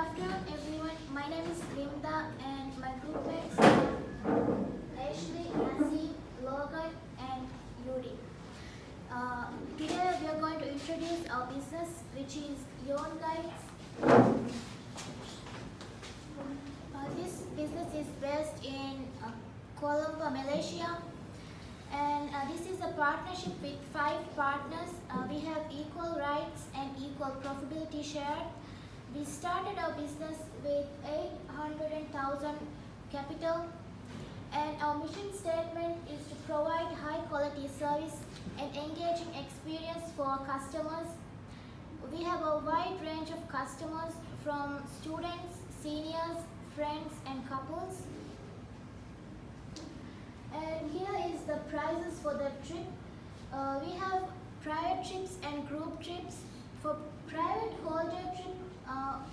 afternoon, everyone. My name is Linda, and my group mates are Ashley, Nasim, Logan, and Yuri. Today, we are going to introduce our business, which is Yon Guides. This business is based in Kuala Lumpur, Malaysia, and this is a partnership with 5 partners. We have equal rights and equal profitability shared. We started our business with 800,000 capital, and our mission statement is to provide high quality service and engaging experience for our customers. We have a wide range of customers from students, seniors, friends and couples. And here is the prices for the trip. We have private trips and group trips. For private holiday trip,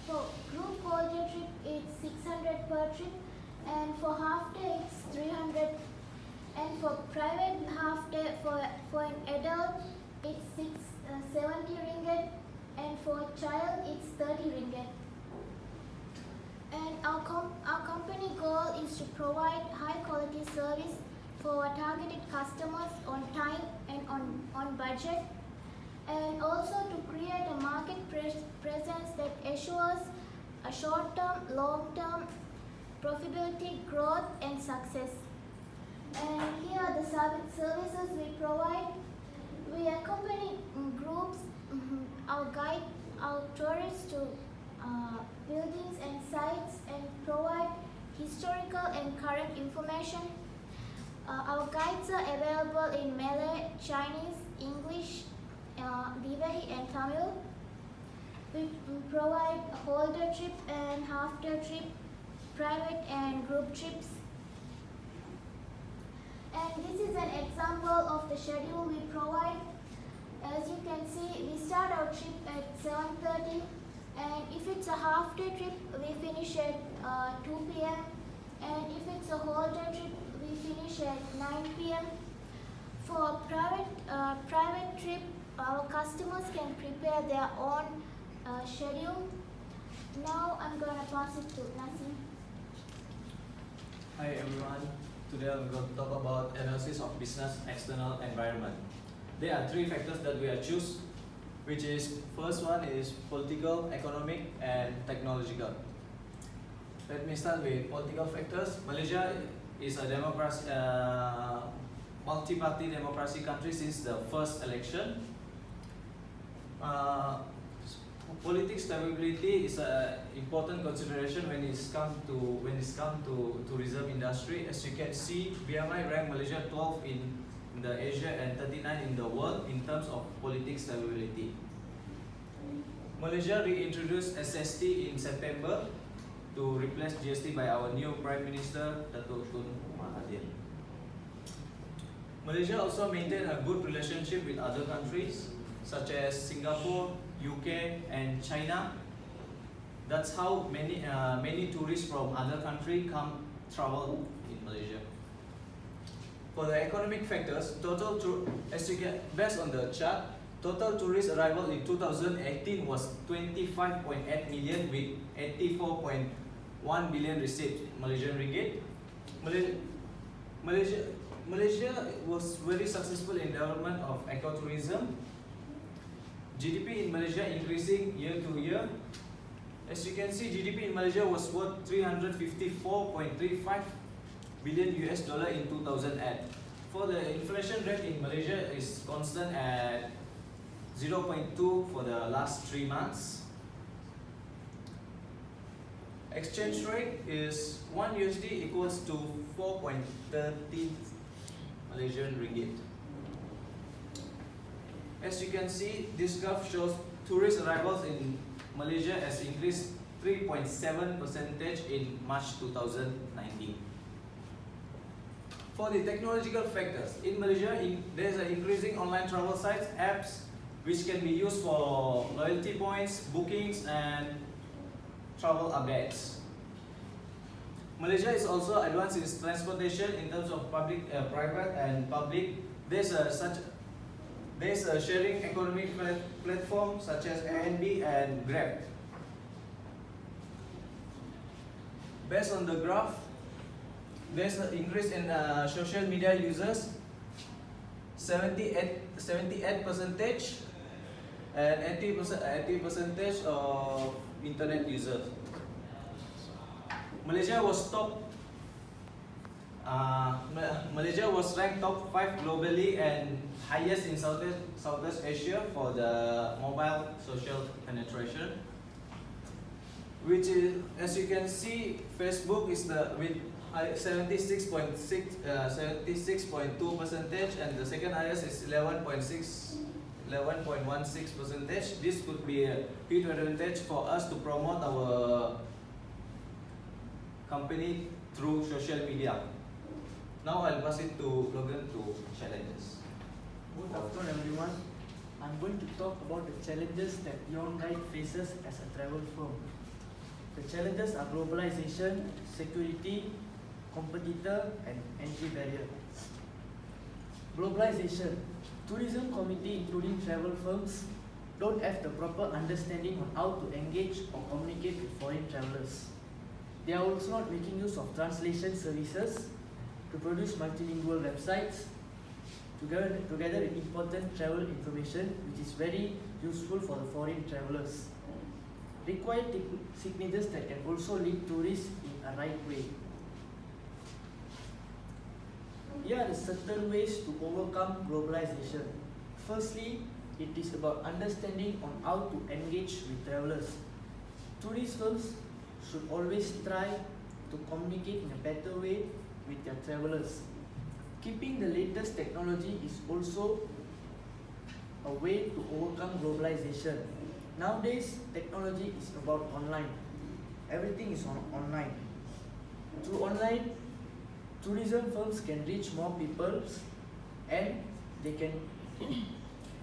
for group holiday trip it's 600 per trip, and for half day it's 300. And for private half day for an adult it's 70 ringgit, and for a child it's 30 ringgit. And our company goal is to provide high quality service for our targeted customers on time and on budget, and also to create a market presence that assures a short-term, long-term profitability, growth and success. And here are the services we provide. We accompany groups, guide our tourists to buildings and sites, and provide historical and current information. Our guides are available in Malay, Chinese, English, Divehi and Tamil. We provide a holiday trip and half day trip, private and group trips. And this is an example of the schedule we provide. As you can see, we start our trip at 7:30, and if it's a half day trip, we finish at 2 p.m. and if it's a holiday trip, we finish at 9 p.m. For a private trip, our customers can prepare their own schedule. Now I'm going to pass it to Nasim. Hi everyone, today I'm going to talk about analysis of business external environment. There are 3 factors that we are choose, which is first one is political, economic and technological. Let me start with political factors. Malaysia is a democracy, multi-party democracy country since the first election. Politics stability is an important consideration when it's come to tourism industry. As you can see, BMI ranked Malaysia 12 in the Asia and 39 in the world in terms of politics stability. Malaysia reintroduced SST in September to replace GST by our new Prime Minister Datuk Tun Mahathir. Malaysia also maintained a good relationship with other countries such as Singapore, UK and China. That's how many tourists from other countries come travel in Malaysia. For the economic factors, as you can based on the chart, total tourist arrival in 2018 was 25.8 million with 84.1 billion received Malaysian ringgit. Malaysia was very successful in development of ecotourism. GDP in Malaysia increasing year to year. As you can see, GDP in Malaysia was worth 354.35 billion US dollar in 2008. For the inflation rate in Malaysia is constant at 0.2 for the last 3 months. Exchange rate is 1 USD equals to 4.30 Malaysian ringgit. As you can see, this graph shows tourist arrivals in Malaysia has increased 3.7% in March 2019. For the technological factors, in Malaysia, there is an increasing online travel sites, apps, which can be used for loyalty points, bookings, and travel updates. Malaysia is also advanced in transportation in terms of private and public. There's a sharing economic platform such as Airbnb and Grab. Based on the graph, there's an increase in social media users, 78 percentage, and 80 percentage of internet users. Malaysia was Malaysia was ranked top 5 globally and highest in Southeast Asia for the mobile social penetration. Which is, as you can see, Facebook is with 76.2 percentage, and the second highest is 11.16 percentage. This could be a huge advantage for us to promote our company through social media. Now I'll pass it to Logan to challenges. Good afternoon, everyone. I'm going to talk about the challenges that Yon Guide faces as a travel firm. The challenges are globalization, security, competitor, and entry barrier. Globalization. Tourism committee, including travel firms, don't have the proper understanding on how to engage or communicate with foreign travelers. They are also not making use of translation services to produce multilingual websites together with important travel information, which is very useful for the foreign travelers. Required signatures that can also lead tourists in a right way. Here are the certain ways to overcome globalization. Firstly, it is about understanding on how to engage with travelers. Tourist firms should always try to communicate in a better way with their travelers. Keeping the latest technology is also a way to overcome globalization. Nowadays, technology is about online. Everything is online. Through online, tourism firms can reach more people and they can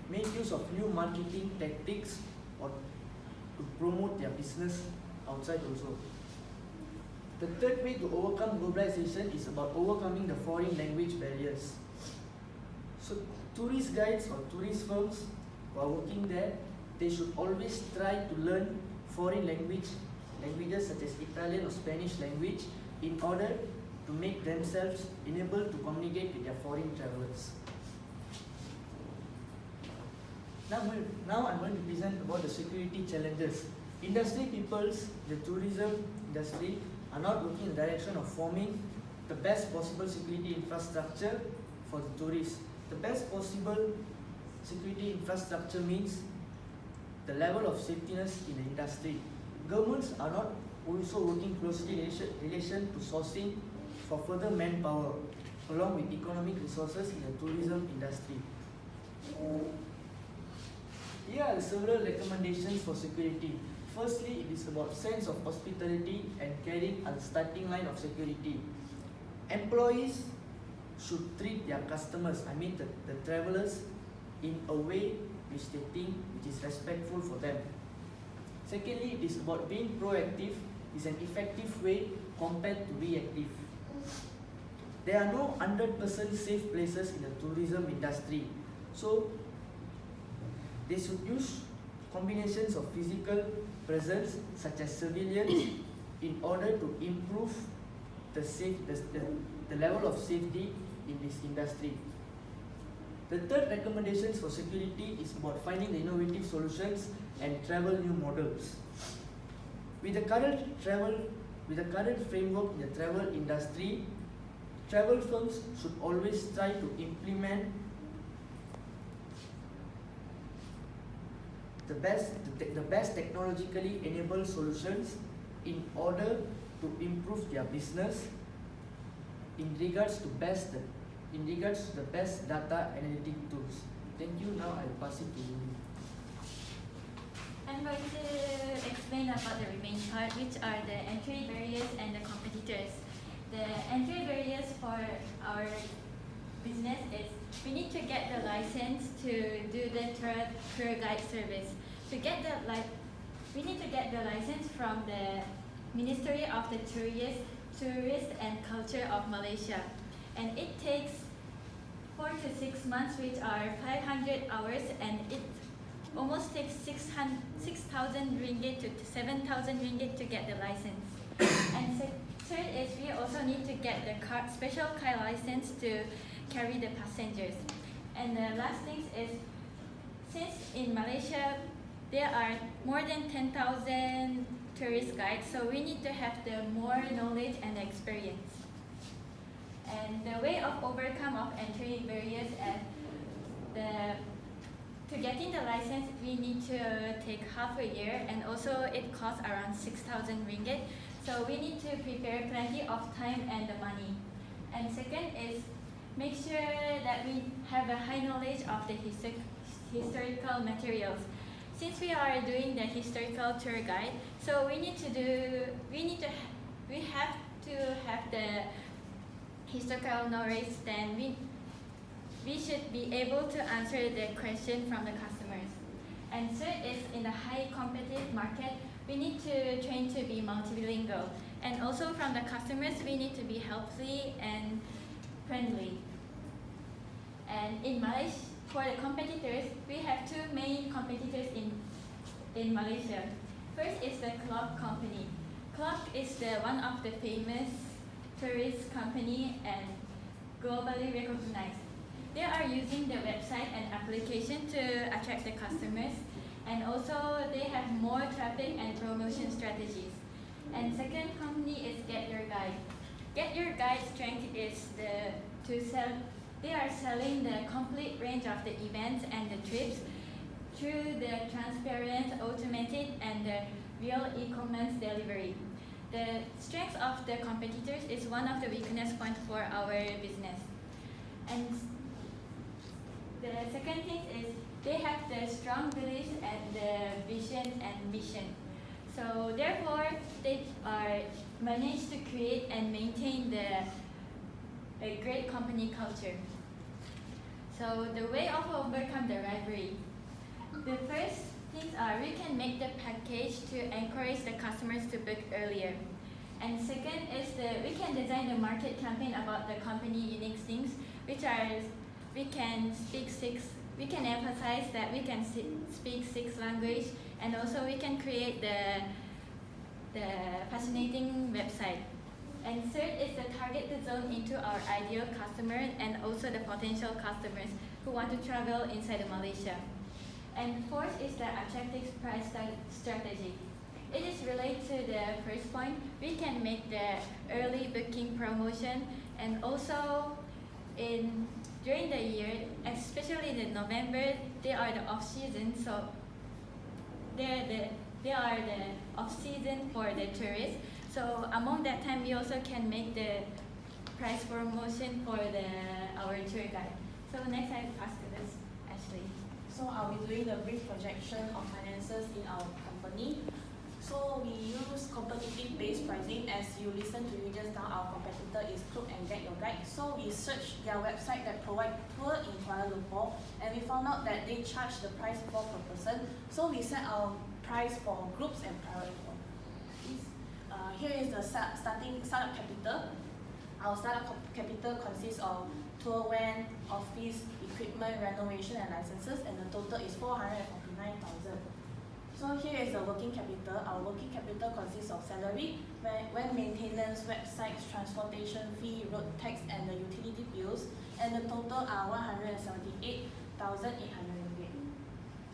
make use of new marketing tactics or to promote their business outside also. The third way to overcome globalization is about overcoming the foreign language barriers. So tourist guides or tourist firms who are working there, they should always try to learn foreign languages such as Italian or Spanish language in order to make themselves enabled to communicate with their foreign travelers. Now I'm going to present about the security challenges. Industry peoples, the tourism industry, are not looking in the direction of forming the best possible security infrastructure for the tourists. The best possible security infrastructure means the level of safetiness in the industry. Governments are not also working closely in relation to sourcing for further manpower along with economic resources in the tourism industry. Here are several recommendations for security. Firstly, it is about sense of hospitality and caring as the starting line of security. Employees should treat their customers, the travelers, in a way which they think which is respectful for them. Secondly, it is about being proactive is an effective way compared to reactive. There are no 100% safe places in the tourism industry. So, they should use combinations of physical presence such as surveillance in order to improve the level of safety in this industry. The third recommendations for security is about finding the innovative solutions and travel new models. With the current framework in the travel industry, travel firms should always try to implement the best technologically enabled solutions in order to improve their business in regards to the best data analytic tools. Thank you. Now I'll pass it to you. I'm going to explain about the remaining part, which are the entry barriers and the competitors. The entry barriers for our business is we need to get the license to do the tour guide service. We need to get the license from the Ministry of the Tourist and Culture of Malaysia, and it takes 4 to 6 months, which are 500 hours, and it almost takes 6,000 ringgit to 7,000 ringgit to get the license. And Third is we also need to get the special car license to carry the passengers. And the last thing is, since in Malaysia there are more than 10,000 tourist guides, so we need to have the more knowledge and experience. And the way of overcome of entry barriers and to getting the license, we need to take half a year, and also it costs around 6,000 ringgit. So we need to prepare plenty of time and the money. And second is make sure that we have a high knowledge of the historical materials. Since we are doing the historical tour guide, so we have to have the historical knowledge. Then we should be able to answer the question from the customers. And third is in the high competitive market, we need to train to be multilingual. And also from the customers, we need to be helpful and friendly. And in Malaysia, for the competitors, we have two main competitors in Malaysia. First is the Klook company. Klook is one of the famous tourist company and globally recognized. They are using the website and application to attract the customers, and also they have more traffic and promotion strategies. And second company is Get Your Guide. Get Your Guide strength is they are selling the complete range of the events and the trips through the transparent, automated, and the real e-commerce delivery. The strength of the competitors is one of the weakness points for our business. And the second thing is they have the strong beliefs and the vision and mission. So therefore, they are managed to create and maintain a great company culture. So the way of overcome the rivalry. The first things are we can make the package to encourage the customers to book earlier. And second is we can design the market campaign about the company unique things, which are we can emphasize that we can speak 6 languages, and also we can create the fascinating website. And third is the target the zone into our ideal customer and also the potential customers who want to travel inside of Malaysia. And fourth is the attractive price strategy. It is related to the first point. We can make the early booking promotion, and also during the year, especially in November, they are the off season, so they are the off season for the tourists. So among that time, we also can make the price promotion for our tour guide. So next I pass to this Ashley. So I'll be doing the brief projection of finances in our company. So we use competitive-based pricing. As you listened to just now, our competitor is Klook and Get Your Guide. So we searched their website that provide tour in Kuala Lumpur, and we found out that they charge the price per person. So we set our price for groups and private companies. Here is the startup capital. Our startup capital consists of tour van, office, equipment, renovation, and licenses, and the total is 449,000. So here is the working capital. Our working capital consists of salary, when maintenance, websites, transportation fee, road tax, and the utility bills, and the total are 178,800 ringgit.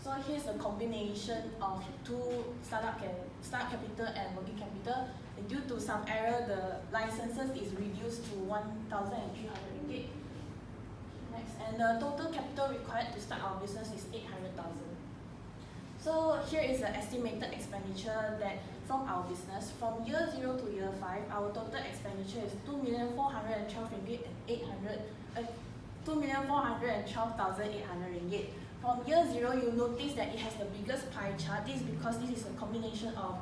So here's a combination of two startup capital and working capital. And due to some error, the licenses is reduced to 1,300 ringgit. Next, and the total capital required to start our business is 800,000. So here is the estimated expenditure that from our business. From year 0 to year 5, our total expenditure is 2,412,800 ringgit. From year 0, you notice that it has the biggest pie chart. This is because this is a combination of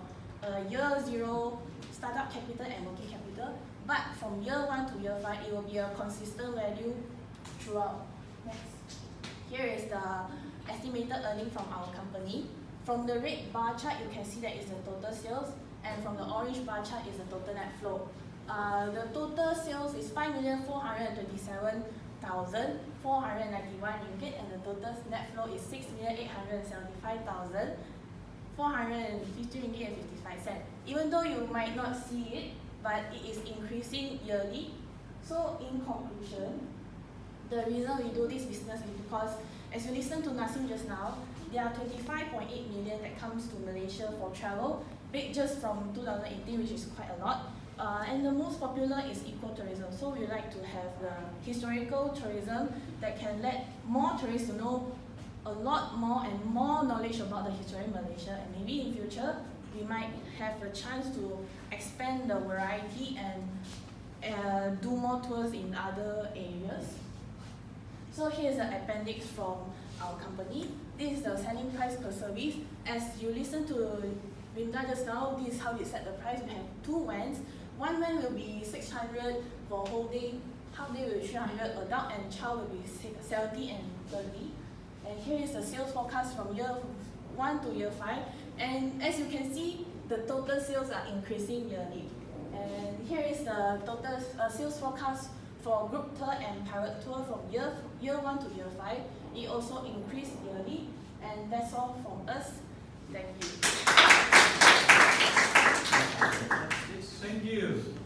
year 0 startup capital and working capital. But from year 1 to year 5, it will be a consistent value throughout. Next, here is the estimated earning from our company. From the red bar chart, you can see that is the total sales, and from the orange bar chart is the total net flow. The total sales is 5,427,491 ringgit, and the total net flow is 6,875,450 ringgit and 55 cents. Even though you might not see it, but it is increasing yearly. So in conclusion, the reason we do this business is because, as you listen to Nasim just now, there are 25.8 million that comes to Malaysia for travel, big just from 2018, which is quite a lot. And the most popular is ecotourism. So we like to have the historical tourism that can let more tourists to know a lot more and more knowledge about the history of Malaysia. And maybe in future, we might have a chance to expand the variety and do more tours in other areas. So here's the appendix from our company. This is the selling price per service. As you listen to Vinda just now, this is how we set the price. We have 2 vans. One van will be 600 for whole day, half day will be 300, adult and child will be 70 and 30. And here is the sales forecast from year 1 to year 5. And as you can see, the total sales are increasing yearly. And here is the total sales forecast for group tour and private tour from year 1 to year 5. It also increased yearly. And that's all from us. Thank you.